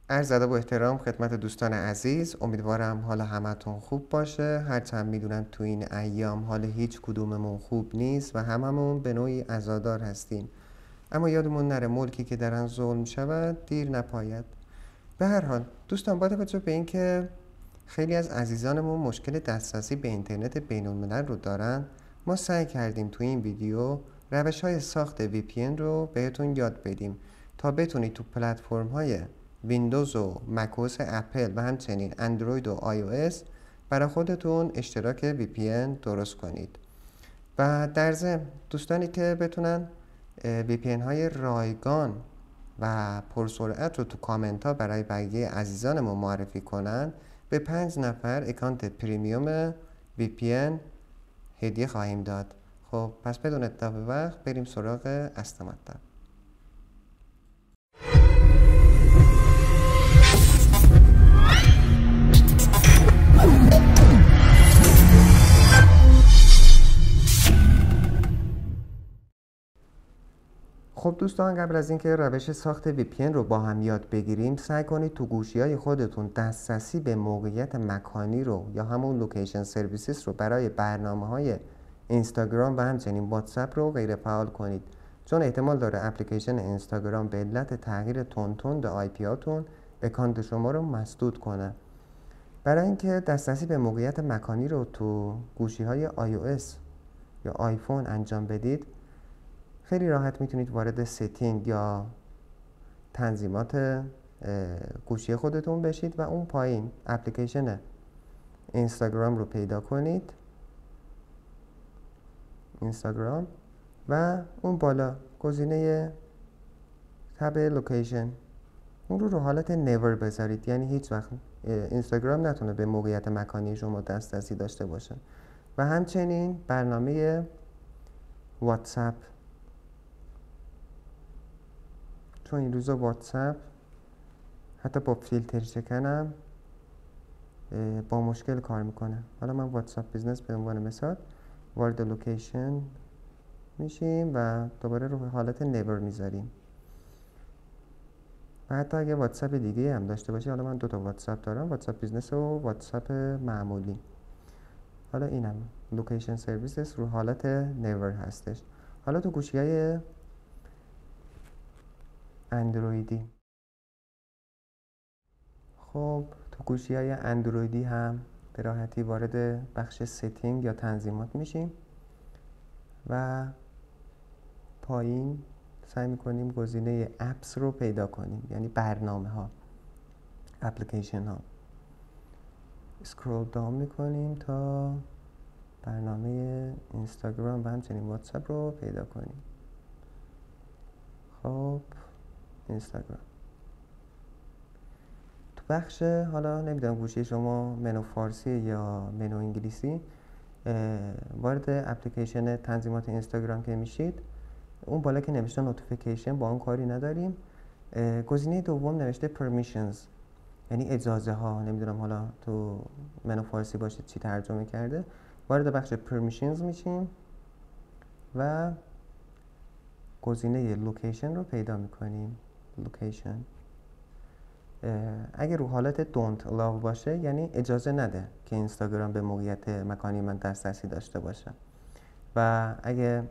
عرض ادب و احترام خدمت دوستان عزیز. امیدوارم حال همتون خوب باشه. هرچند میدونم تو این ایام حال هیچ کدوممون خوب نیست و هممون به نوعی عزادار هستیم، اما یادمون نره ملکی که درن ظلم شود دیر نپاید. به هر حال دوستان، با توجه به اینکه خیلی از عزیزانمون مشکل دسترسی به اینترنت بین الملل رو دارن، ما سعی کردیم تو این ویدیو روش‌های ساخت VPN رو بهتون یاد بدیم تا بتونید تو پلتفرم‌های ویندوز و مک‌اوس اپل و همچنین اندروید و iOS برای خودتون اشتراک VPN درست کنید. و در ضمن دوستانی که بتونن VPN های رایگان و پرسرعت رو تو کامنت ها برای بقیه عزیزانمون معرفی کنن، به 5 نفر اکانت پریمیوم VPN هدیه خواهیم داد. خب پس بدون اتفاق وقت بریم سراغ اصل مطلب. خب دوستان، قبل از اینکه روش ساخت VPN رو با هم یاد بگیریم، سعی کنید تو گوشی‌های خودتون دسترسی به موقعیت مکانی رو یا همون لوکیشن سرویسز رو برای برنامه‌های اینستاگرام و همچنین واتساپ رو غیر فعال کنید، چون احتمال داره اپلیکیشن اینستاگرام به علت تغییر تند آی پی هاتون اکانت شما رو مسدود کنه. برای اینکه دسترسی به موقعیت مکانی رو تو گوشی‌های iOS یا آیفون انجام بدید، خیلی راحت میتونید وارد ستینگ یا تنظیمات گوشی خودتون بشید و اون پایین اپلیکیشن اینستاگرام رو پیدا کنید، اینستاگرام، و اون بالا گزینه تب لوکیشن اون رو حالت نیور بذارید، یعنی هیچ وقت اینستاگرام نتونه به موقعیت مکانی شما دسترسی داشته باشه. و همچنین برنامه واتساپ، چون این روزا واتساپ حتی با فیلتر شکنم با مشکل کار میکنه. حالا من واتساپ بیزنس به عنوان مثال وارد لوکیشن میشیم و دوباره رو حالت نیور میذاریم. و حتی اگه واتساپ دیگه هم داشته باشی، حالا من 2 تا واتساپ دارم، واتساپ بیزنس و واتساپ معمولی، حالا اینم لوکیشن سرویسز رو حالت نیور هستش. حالا تو گوشی‌های اندرویدی، خب تو گوشی‌های اندرویدی هم به راحتی وارد بخش ستینگ یا تنظیمات میشیم و پایین سعی میکنیم گزینه اپس رو پیدا کنیم، یعنی برنامه ها، اپلیکیشن ها. اسکرول داون میکنیم تا برنامه اینستاگرام و همچنین واتساپ رو پیدا کنیم. خب اینستاگرام تو بخش، حالا نمیدونم گوشی شما منو فارسی یا منو انگلیسی، وارد اپلیکیشن تنظیمات اینستاگرام که میشید، اون بالا که نوشته نوتیفیکیشن با اون کاری نداریم. گزینه دوم نوشته پرمیشنز، یعنی اجازه ها. نمیدونم حالا تو منو فارسی باشه چی ترجمه کرده. وارد بخش پرمیشنز میشیم و گزینه لوکیشن رو پیدا میکنیم. لوکیشن اگه رو حالت don't allow باشه، یعنی اجازه نده که اینستاگرام به موقعیت مکانی من دسترسی داشته باشه. و اگه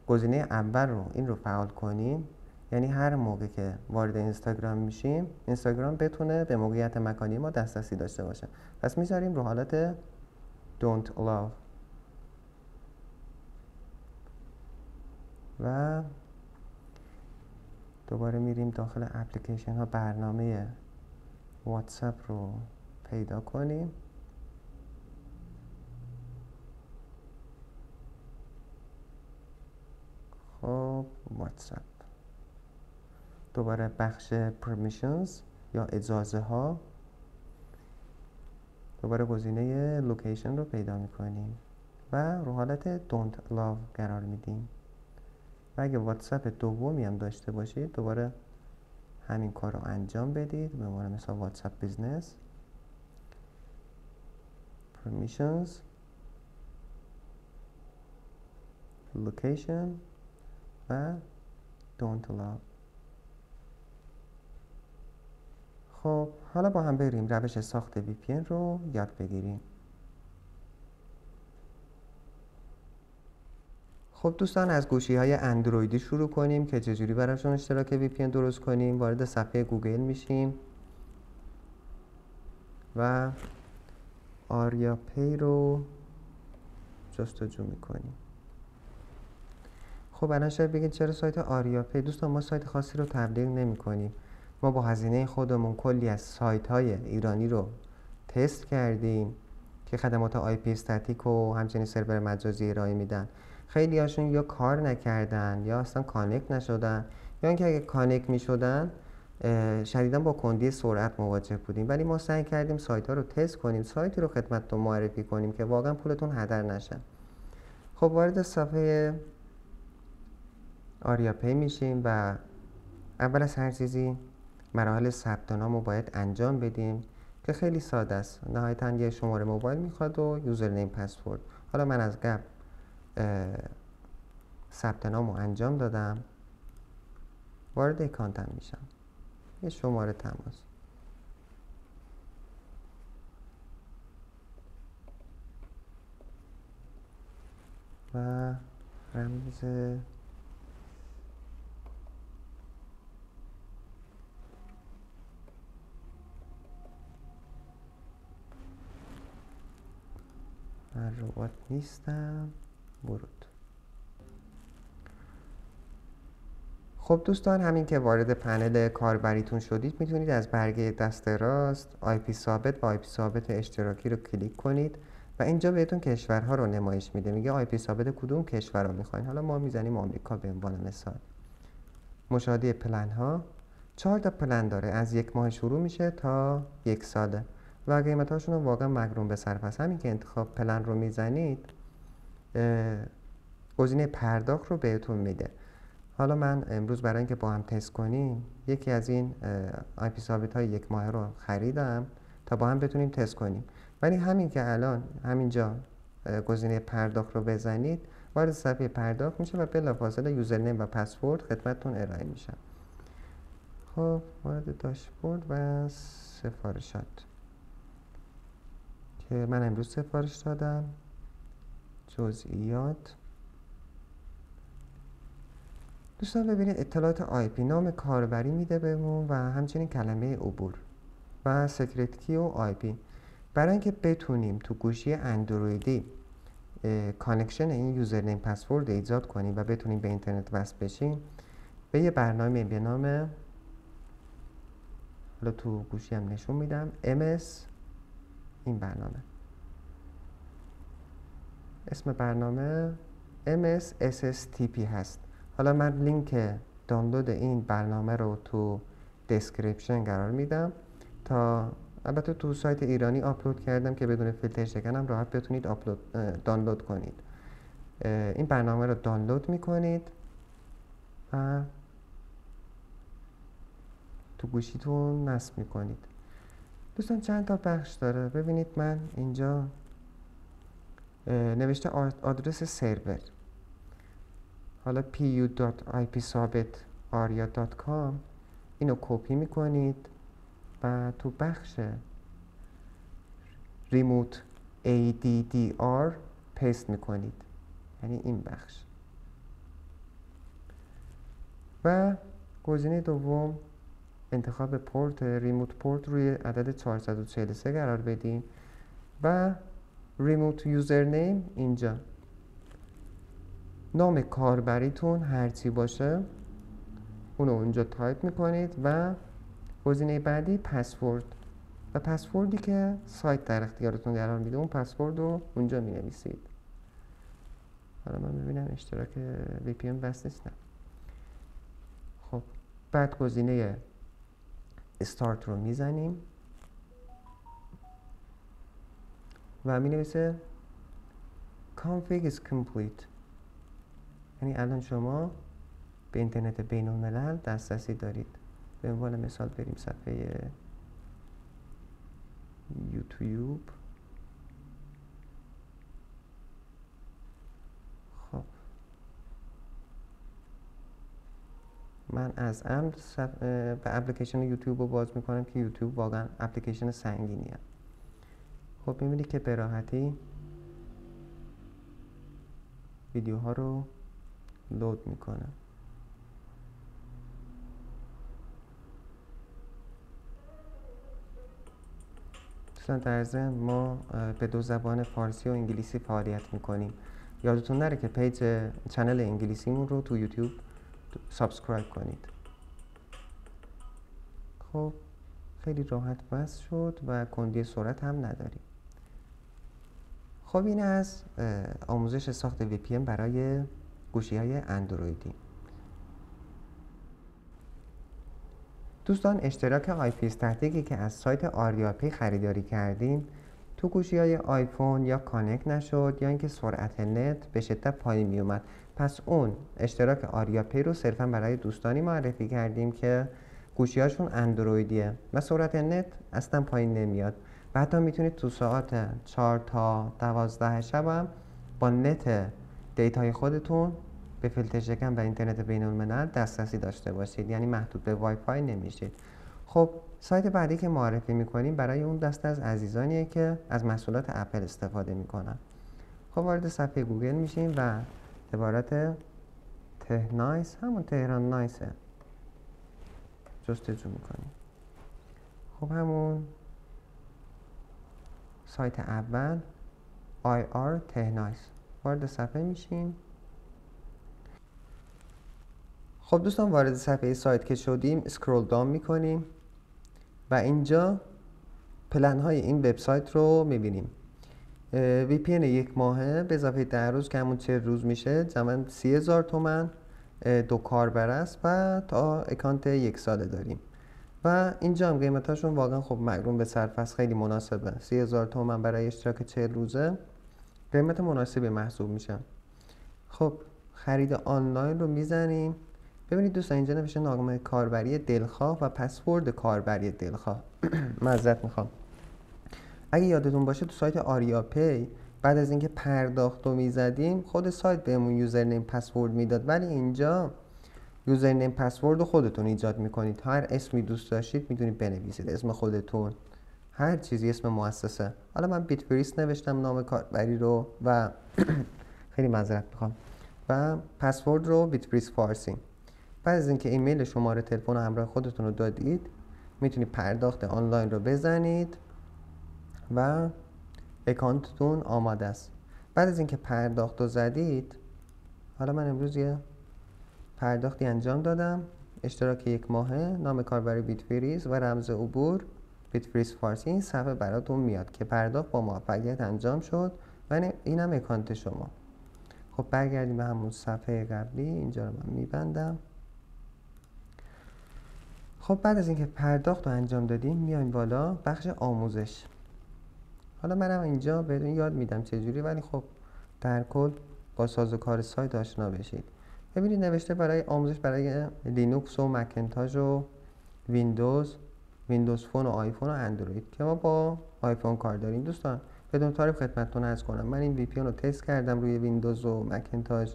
گزینه اول رو این رو فعال کنیم، یعنی هر موقع که وارد اینستاگرام میشیم اینستاگرام بتونه به موقعیت مکانی ما دسترسی داشته باشه. پس میذاریم رو حالت don't allow و دوباره میریم داخل اپلیکیشن ها، برنامه واتساپ رو پیدا کنیم. خب واتساپ، دوباره بخش پرمیشنز یا اجازه ها، دوباره گزینه لوکیشن رو پیدا میکنیم و رو حالت don't allow قرار میدیم. و اگه واتساپ دومی هم داشته باشید دوباره همین کار رو انجام بدید. به عنوان مثلا واتساپ بیزنس، permissions، location و don't allow. خب حالا با هم بریم روش ساخت VPN رو یاد بگیریم. خب دوستان، از گوشی‌های اندرویدی شروع کنیم که چجوری براشون اشتراک VPN درست کنیم. وارد صفحه گوگل میشیم و آریا پی رو جستجو میکنیم. خب الان شاید بگید چرا سایت آریا پی؟ دوستان ما سایت خاصی رو تبلیغ نمی کنیم. ما با هزینه خودمون کلی از سایت های ایرانی رو تست کردیم که خدمات آی پی استاتیک و همچنین سرور مجازی ارائه میدن. خیلی هاشون یا کار نکردن یا اصلا کانکت نشدن، یا اینکه اگه کانکت میشدن شدیداً با کندی سرعت مواجه بودیم. ولی ما سعی کردیم سایت ها رو تست کنیم، سایتی رو خدمتتون معرفی کنیم که واقعا پولتون هدر نشه. خب وارد صفحه آریا پی میشیم و اول از هر چیزی مراحل ثبت نام رو باید انجام بدیم که خیلی ساده است. نهایتاً یه شماره موبایل میخواد و یوزرنیم پسورد. حالا من از قبل ثبت نام رو انجام دادم، وارد اکانتم میشم، یه شماره تماس و رمز من ربات نیستم، ورود. خب دوستان، همین که وارد پنل کاربریتون شدید میتونید از برگه دست راست IP ثابت و IP ثابت اشتراکی رو کلیک کنید و اینجا بهتون کشورها رو نمایش میده. میگه IP ثابت کدوم کشور رو میخواین. حالا ما میزنیم آمریکا به عنوان مثال. مشاهده پلن ها 4 تا پلن داره، از 1 ماه شروع میشه تا 1 ساله و قیمت هاشون رو واقعا مگرون به صرف است. همین که انتخاب پلن رو میزنید گزینه پرداخت رو بهتون میده. حالا من امروز برای اینکه با هم تست کنیم یکی از این آی پی ثابت های 1 ماهه رو خریدم تا با هم بتونیم تست کنیم. ولی همین که الان همینجا گزینه پرداخت رو بزنید وارد صفحه پرداخت میشه و بلافاصله یوزرنیم و پسورد خدمتتون ارائه میشن. خب وارد داشبورد و سفارشات که من امروز سفارش دادم، جزئیات. دوستان ببینید اطلاعات آی پی، نام کاربری میده بهمون و همچنین کلمه عبور و سکرت کی و آی پی. برای اینکه بتونیم تو گوشی اندرویدی کانکشن این یوزرنیم پسورد ایجاد کنیم و بتونیم به اینترنت وصل بشیم، به یه برنامه به نام، حالا تو گوشی هم نشون میدم، MS. این برنامه اسم برنامه MS SSTP هست. حالا من لینک دانلود این برنامه رو تو دسکریپشن قرار میدم تا البته تو سایت ایرانی آپلود کردم که بدون فیلتر شکنم راحت بتونید دانلود کنید. این برنامه رو دانلود میکنید و تو گوشیتون نصب میکنید. دوستان چند تا بخش داره، ببینید من اینجا نوشته آدرس سرور، حالا pu.ipsobit.aria.com اینو کپی میکنید و تو بخش ریموت ADDR پیست میکنید، یعنی این بخش. و گزینه دوم انتخاب پورت ریموت پورت روی عدد 443 قرار بدیم و ریموت یوزرنیم اینجا. نام کاربریتون هرچی باشه اونو اونجا تایپ میکنید و گزینه بعدی پسورد و پسوردی که سایت در اختیارتون قرار میده اون پسورد رو اونجا می نویسید. حالا من ببینم اشتراک VPN بس نیستم. خب بعد گزینه استارت رو میزنیم و می نویسه config is complete، یعنی الان شما به اینترنت بین الملل دسترسی دارید. به عنوان مثال بریم صفحه یوتیوب. خب من از عمد به اپلیکیشن یوتیوب رو باز میکنم که یوتیوب واقعا اپلیکیشن سنگینیه. خب میبینید که به راحتی ویدیوها رو لود میکنه. دوستان در ضمن ما به 2 زبان فارسی و انگلیسی فعالیت میکنیم. یادتون نره که پیج چنل انگلیسیمون رو تو یوتیوب سابسکرایب کنید. خب خیلی راحت بس شد و کندی سرعت هم نداریم. خب این از آموزش ساخت VPN برای گوشی‌های اندرویدی. دوستان اشتراک IP استاتیکی که از سایت آریاپی خریداری کردیم تو گوشی‌های آیفون یا کانکت نشد یا اینکه سرعت نت به شدت پایین می اومد. پس اون اشتراک آریاپی رو صرفا برای دوستانی معرفی کردیم که گوشی‌هاشون اندرویدیه و سرعت نت اصلا پایین نمیاد. و حتی میتونید تو ساعت 4 تا 12 شب هم با نت دیتای خودتون به فیلتر شکن و اینترنت بین الملل دسترسی داشته باشید، یعنی محدود به وای فای نمیشید. خب سایت بعدی که معرفی میکنیم برای اون دسته از عزیزانیه که از محصولات اپل استفاده میکنن. خب وارد صفحه گوگل میشیم و عبارت تهنایس، همون تهران نایسه، جستجو میکنیم. خب همون سایت اول IR تهنایس، وارد صفحه میشیم. خب دوستان وارد صفحه سایت که شدیم اسکرول داون میکنیم و اینجا پلن های این وبسایت رو میبینیم. VPN 1 ماهه به اضافه 10 روز که همون 40 روز میشه جمعاً 30,000 تومان 2 کاربر است و تا اکانت 1 ساله داریم و اینجا هم قیمتاشون واقعا خب مقرون به صرف است، خیلی مناسبه. 30,000 تومان برای اشتراک 40 روزه قیمت مناسبی محسوب میشه. خب خرید آنلاین رو میزنیم. ببینید دوستان اینجا نوشته نامه کاربری دلخواه و پسورد کاربری دلخواه. معذرت میخوام. اگه یادتون باشه تو سایت آریاپی بعد از اینکه پرداخت رو میزدیم خود سایت بهمون یوزرنیم پسورد میداد، ولی اینجا یوزرنیم پسورد رو خودتون ایجاد میکنید. هر اسمی دوست داشتید میتونید بنویسید، اسم خودتون، هر چیزی، اسم مؤسسه. حالا من بیت فریست نوشتم نام کاربری رو و خیلی معذرت میخوام و پسورد رو بیت فریست فارسی. بعد از اینکه ایمیل، شماره تلفن و همراه خودتون رو دادید میتونید پرداخت آنلاین رو بزنید و اکانتتون آماده است. بعد از اینکه پرداخت رو زدید، حالا من امروز یه پرداختی انجام دادم، اشتراک 1 ماهه، نام کاربری بیت فریز و رمز عبور بیت فریز فارسی. این صفحه براتون میاد که پرداخت با موفقیت انجام شد و اینم اکانت شما. خب برگردیم به همون صفحه قبلی. اینجا رو من میبندم. خب بعد از اینکه پرداخت رو انجام دادیم میایم بالا بخش آموزش. حالا منم اینجا بهتون یاد میدم چجوری، ولی خب در کل با سازوکار سایت آشنا بشید. ببینید نوشته برای آموزش برای لینوکس و مکنتاژ و ویندوز فون و آیفون و اندروید که ما با آیفون کار داریم. دوستان بدون تعریف خدمتتون عرض کنم من این VPN رو تست کردم روی ویندوز و مکنتاژ،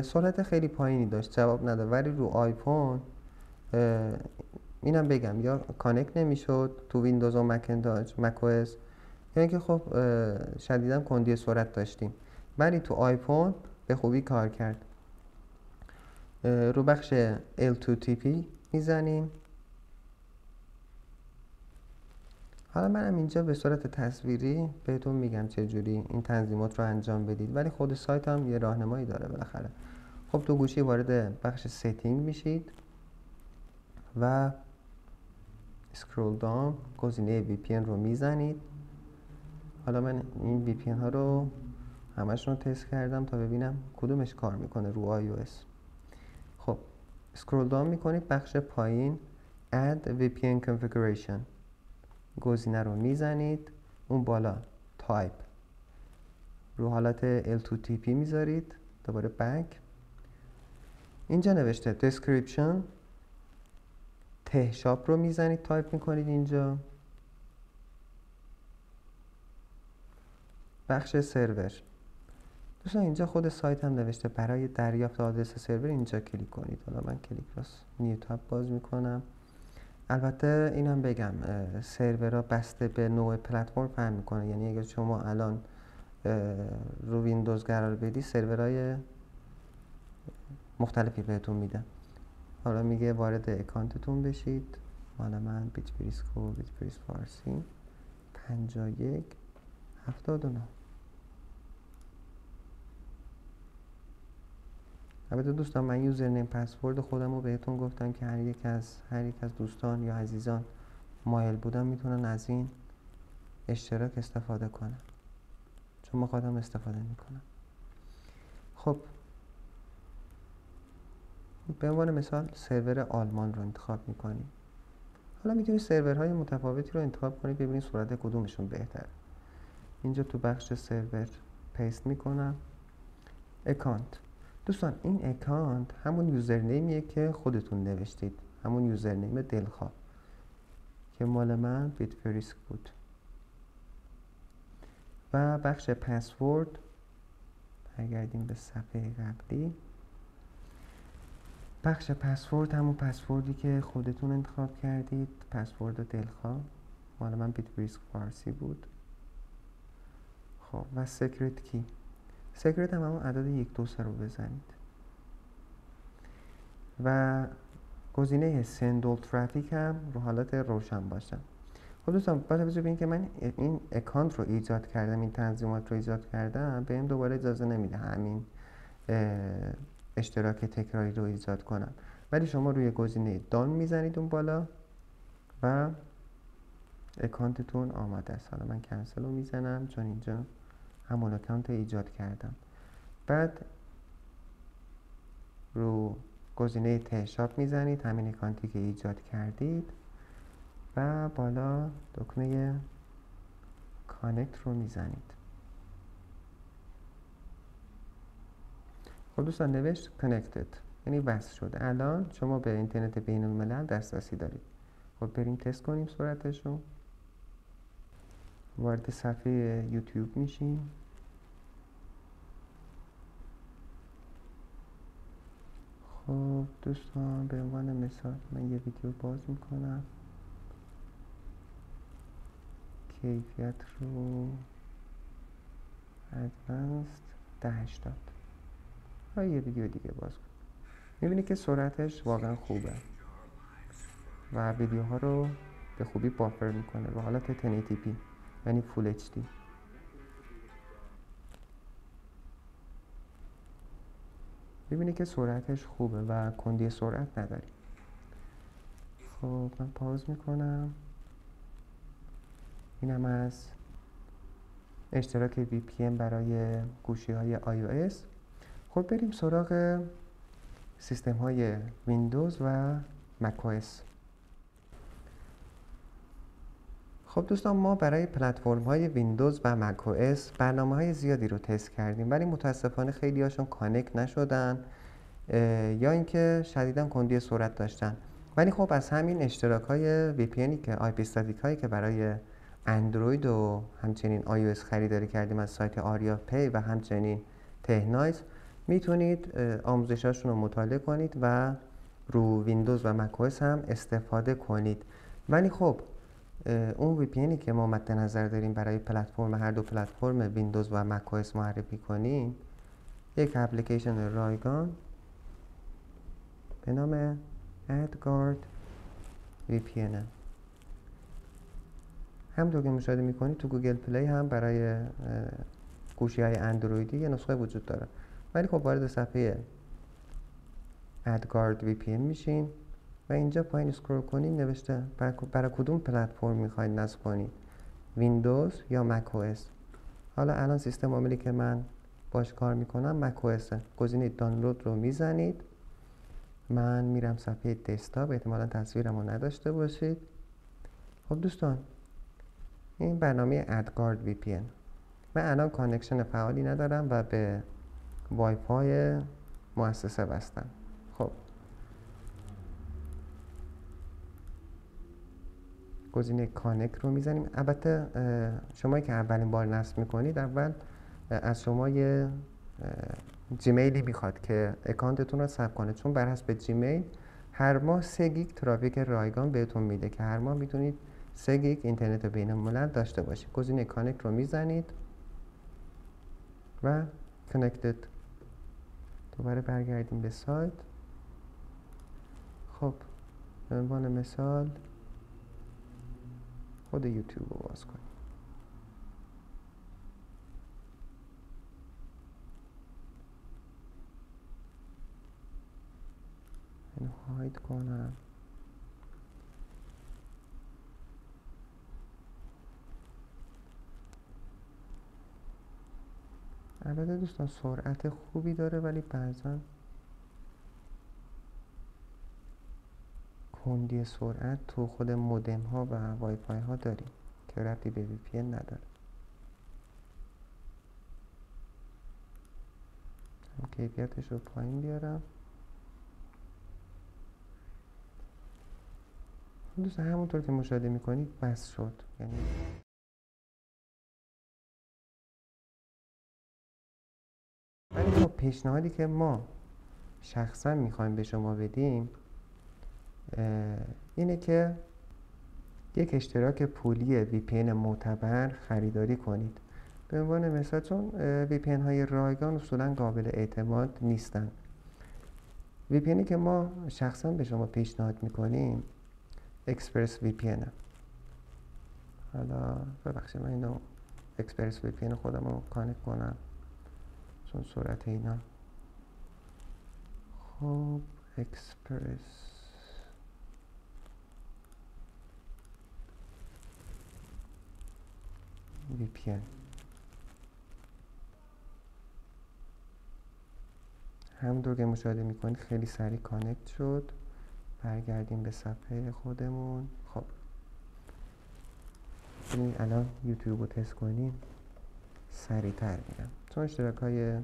سرعت خیلی پایینی داشت، جواب نداد، ولی رو آیفون اینم بگم یا کانکت نمیشد تو ویندوز و مکنتاژ مک او اس، یعنی که خب شدیداً کندی سرعت داشتیم، ولی تو آیفون به خوبی کار کرد. رو بخش L2TP میزنیم. حالا منم اینجا به صورت تصویری بهتون میگم چجوری این تنظیمات رو انجام بدید، ولی خود سایت هم یه راهنمایی داره بالاخره. خب تو گوشی وارد بخش ستینگ میشید و اسکرول داون گزینه VPN رو میزنید. حالا من این VPN ها رو همشون رو تست کردم تا ببینم کدومش کار میکنه رو iOS. خب اسکرول داون میکنید بخش پایین Add VPN Configuration گزینه رو میزنید، اون بالا تایپ رو حالت L2TP میذارید، دوباره بک. اینجا نوشته description، ته شاپ رو میزنید، تایپ میکنید اینجا. بخش سرور دوستان اینجا خود سایت هم نوشته برای دریافت آدرس سرور اینجا کلیک کنید. حالا من کلیک راست نیو تاب باز میکنم. البته اینم بگم سرورها بسته به نوع پلتفرم فرق میکنه. یعنی اگر شما الان رو ویندوز قرار بدی سرورهای مختلفی بهتون میدن. حالا میگه وارد اکانتتون بشید. مال من بیت پریسکو بیت پریس فارسی 5179. البته دوستان من یوزرنیم پسورد خودم رو بهتون گفتم که هر یک از دوستان یا عزیزان مایل بودن میتونن از این اشتراک استفاده کنن، چون ما خودم استفاده میکنم. خب به عنوان مثال سرور آلمان رو انتخاب میکنیم. حالا میتونید سرورهای متفاوتی رو انتخاب کنید ببینید سرعت کدومشون بهتره. اینجا تو بخش سرور پیست میکنم. اکانت. دوستان این اکانت همون یوزرنیمیه که خودتون نوشتید، همون یوزرنیم دلخواه که مال من بیت پریسک بود. و بخش پسورد، برگردیم به صفحه قبلی. بخش پسورد همون پسوردی که خودتون انتخاب کردید، پسورد دلخواه مال من بیت پریسک فارسی بود. خب و سیکرت کی. سیکرت هم همون عدد 1 2 3 رو بزنید. و گزینه سند اول ترافیک هم رو حالت روشن باشه. خب دوستان با توجه به اینکه من این اکانت رو ایجاد کردم، این تنظیمات رو ایجاد کردم، بهم دوباره اجازه نمیده همین اشتراک تکراری رو ایجاد کنم. ولی شما روی گزینه دان میزنید اون بالا و اکانتتون آماده است. حالا من کنسل رو میزنم چون اینجا همون اکانت رو ایجاد کردم. بعد رو گزینه تهشاپ میزنید، همین اکانتی که ایجاد کردید و بالا دکمه کانکت رو میزنید. خب دوستان نوشت کانکتد، یعنی وصل شده. الان شما به اینترنت بین الملل دسترسی دارید. خب بریم تست کنیم سرعتش رو. وارد صفحه یوتیوب میشیم. خب دوستان به عنوان مثال من یه ویدیو باز میکنم. کیفیت رو ادوانسد 1080. و یه ویدیو دیگه باز کنم. میبینی که سرعتش واقعا خوبه و ویدیوها رو به خوبی بافر میکنه به حالت 1080p یعنی فول HD. میبینی که سرعتش خوبه و کندی سرعت نداری. خب من پاوز میکنم. اینم از اشتراک VPN برای گوشی های iOS. خب بریم سراغ سیستم های ویندوز و macOS. خب دوستان ما برای پلتفرم های ویندوز و macOS برنامه های زیادی رو تست کردیم، ولی متاسفانه خیلی هاشون کانکت نشدن یا اینکه شدیداً کندی سرعت داشتن. ولی خب از همین اشتراک های VPNی که IP استاتیک هایی که برای اندروید و همچنین iOS خریداری کردیم از سایت آریا پی و همچنین تهنایت، میتونید آموزشاشون رو مطالعه کنید و رو ویندوز و macOS هم استفاده کنید. ولی خب اون VPNی که ما مد نظر داریم برای پلتفرم هر دو پلتفرم ویندوز و macOS معرفی کنیم یک اپلیکیشن رایگان به نام ادگارد VPN. همونطور که مشاهده میکنید تو گوگل پلی هم برای گوشی های اندرویدی یه نسخه وجود داره. ولی خب وارد صفحه ادگارد VPN میشین و اینجا پایین اسکرول کنید نوشته برای کدوم پلتفرم میخواید نصب کنید، ویندوز یا macOS. حالا الان سیستم عاملی که من باش کار میکنم macOS. گزینه دانلود رو میزنید. من میرم صفحه دسکتاپ، احتمالا تصویرم رو نداشته باشید. خب دوستان این برنامه ادگارد VPN. من الان کانکشن فعالی ندارم و به وای فای مؤسسه بستم. خب گزینه کانکت رو میزنیم. البته شما که اولین بار نصب میکنید اول از شما یه جیمیلی میخواد که اکانتتون رو ثبت کنه، چون بر حسب جیمیل هر ماه 3 گیگ ترافیک رایگان بهتون میده که هر ماه میتونید 3 گیگ اینترنت بین الملل داشته باشید. گزینه کانکت رو میزنید و کانکتد. دوباره برگردیم به سایت. خب به عنوان مثال خود یوتیوب رو باز کنیم. اینو هاید کنم. البته دوستان سرعت خوبی داره ولی بعضا کندی سرعت تو خود مودم ها و وای فای ها داریم که ربطی به وی پی ان نداره. کیفیتش رو پایین بیارم. دوستان همونطور که مشاهده میکنید بس شد. یعنی ولی خب پیشنهادی که ما شخصا میخوایم به شما بدیم اینه که یک اشتراک پولی وی پی ان معتبر خریداری کنید. به عنوان مثال چون وی پی ان های رایگان اصولا قابل اعتماد نیستن. وی پی که ما شخصا به شما پیشنهاد میکنیم اکسپرس وی پی حالا ببخشید من اینو اکسپرس وی پی خودم رو کانکت کنم چون سرعت اینا. خب اکسپرس وی پی ان همونطور که مشاهده میکنید خیلی سریع کانکت شد. برگردیم به صفحه خودمون. خب ببینید الان یوتیوب رو تست کنیم سریع تر میرم چون اشتراک های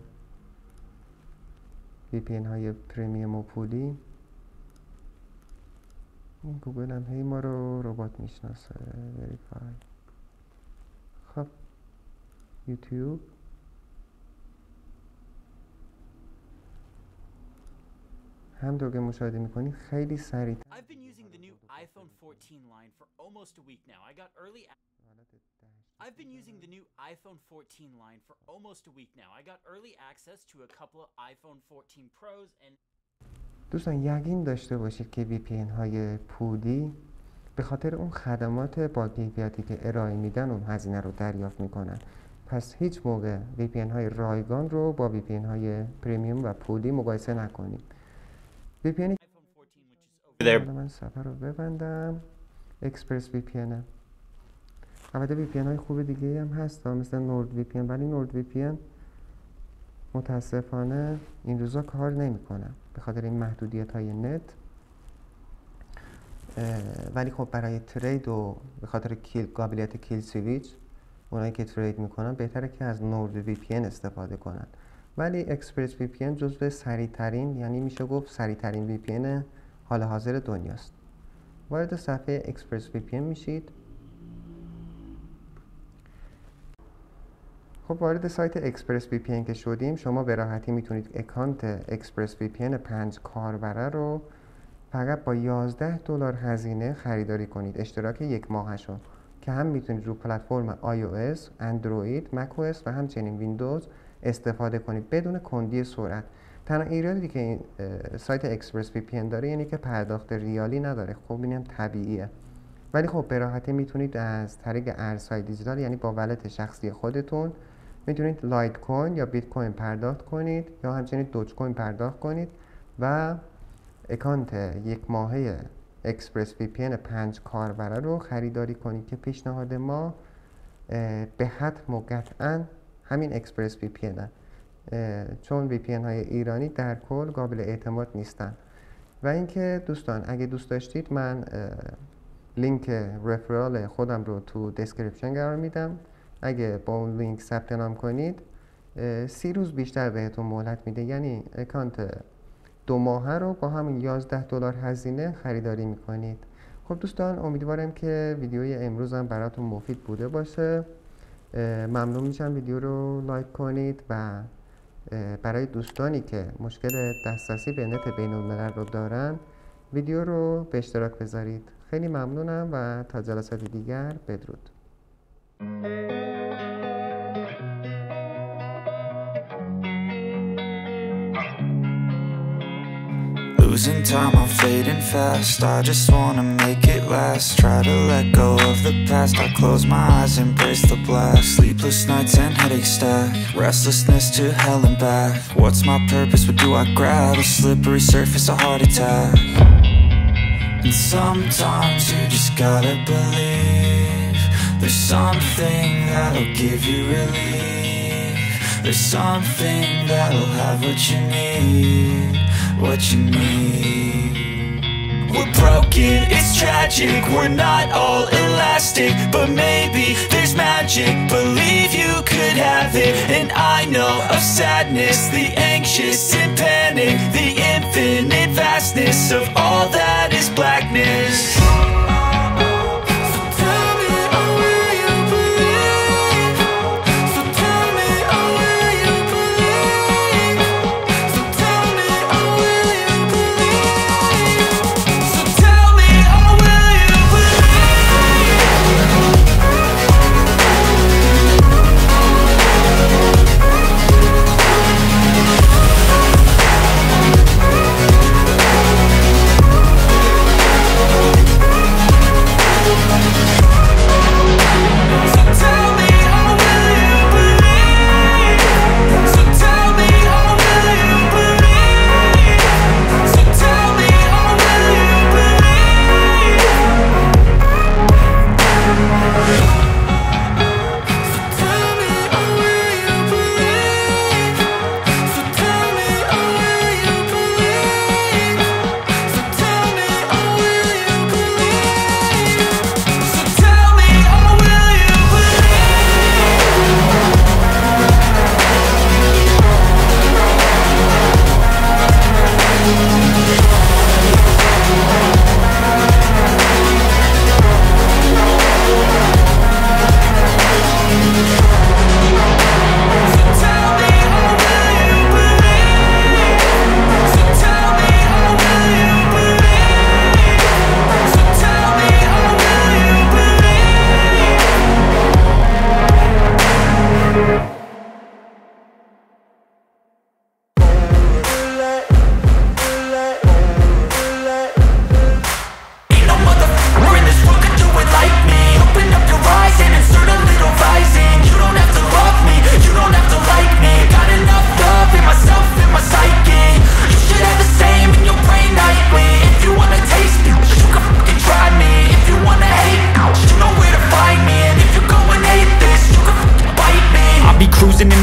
وی پی ان های پریمیوم و پولی این گوگل هم هی ما رو ربات میشناسه. وریفای. خب یوتیوب همونطور که مشاهده میکنید خیلی سریع. I've been using the new iPhone 14 line for almost a week now. I got early access to a couple of iPhone 14 Pros and دوستان یقین داشته باشید که وی پی ان های پولی به خاطر اون خدمات با کیفیتی که ارائه میدن اون هزینه رو دریافت میکنن. پس هیچ موقع وی پی ان های رایگان رو با وی پی ان های پریمیوم و پولی مقایسه نکنید. وی پی ان من صفحه رو ببندم. اکسپرس وی پی ان البته وی پی ان های خوب دیگه هم هست مثل نورد وی پی ان، ولی نورد وی پی ان متاسفانه این روزا کار نمیکنه به خاطر این محدودیت های نت. ولی خب برای ترید و به خاطر قابلیت کیل سویچ اونایی که ترید میکنن بهتره که از نورد وی پی ان استفاده کنن. ولی اکسپرس وی پی ان جزو سریع ترین، یعنی میشه گفت سریع ترین وی پی ان حال حاضر دنیاست. وارد صفحه اکسپرس وی پی ان میشید. خب وارد سایت اکسپرس وی پی ان که شدیم شما به راحتی میتونید اکانت اکسپرس وی پی ان 5 کاربره رو فقط با $11 هزینه خریداری کنید. اشتراک یک ماهشو که هم میتونید رو پلتفرم iOS، اندروید، macOS و همچنین ویندوز استفاده کنید بدون کندی سرعت. تنها ایرادی که این سایت اکسپرس وی پی ان داره یعنی که پرداخت ریالی نداره. خب اینم طبیعیه. ولی خب به راحتی میتونید از طریق ارزهای دیجیتال یعنی با ولت شخصی خودتون میتونید لایت کوین یا بیت کوین پرداخت کنید یا همچنین دوج کوین پرداخت کنید و اکانت یک ماهه اکسپرس وی پی ان 5 کاربره رو خریداری کنید که پیشنهاد ما به حتم و قطعا همین اکسپرس وی پی ان چون وی پی ان های ایرانی در کل قابل اعتماد نیستن. و اینکه دوستان اگه دوست داشتید من لینک رفرال خودم رو تو دسکریپشن قرار میدم. اگه با اون لینک ثبت نام کنید 30 روز بیشتر بهتون مهلت میده، یعنی اکانت 2 ماهه رو با همین $11 هزینه خریداری میکنید. خب دوستان امیدوارم که ویدیوی امروز هم براتون مفید بوده باشه. ممنون میشم ویدیو رو لایک کنید و برای دوستانی که مشکل دسترسی به نت بین الملل رو دارن ویدیو رو به اشتراک بذارید. خیلی ممنونم و تا جلسات دیگر بدرود. Losing time, I'm fading fast. I just wanna make it last. Try to let go of the past. I close my eyes, embrace the blast. Sleepless nights and headaches stack. Restlessness to hell and back. What's my purpose? What do I grab? A slippery surface, a heart attack. And sometimes you just gotta believe there's something that'll give you relief. There's something that'll have what you need. What you need. We're broken, it's tragic. We're not all elastic, but maybe there's magic. Believe you could have it. And I know of sadness, the anxious and panic, the infinite vastness of all that is blackness.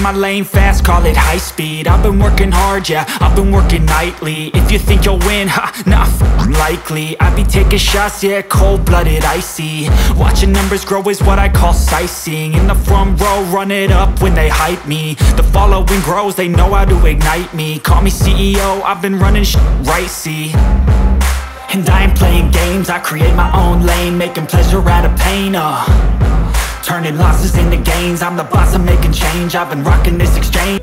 My lane fast, call it high speed. I've been working hard, yeah, I've been working nightly. If you think you'll win, ha, not likely. I be taking shots, yeah, cold-blooded, icy. Watching numbers grow is what I call sightseeing. In the front row, run it up when they hype me. The following grows, they know how to ignite me. Call me CEO, I've been running right, see. And I ain't playing games, I create my own lane, making pleasure out of pain, turning losses into gains. I'm the boss, I'm making change. I've been rocking this exchange.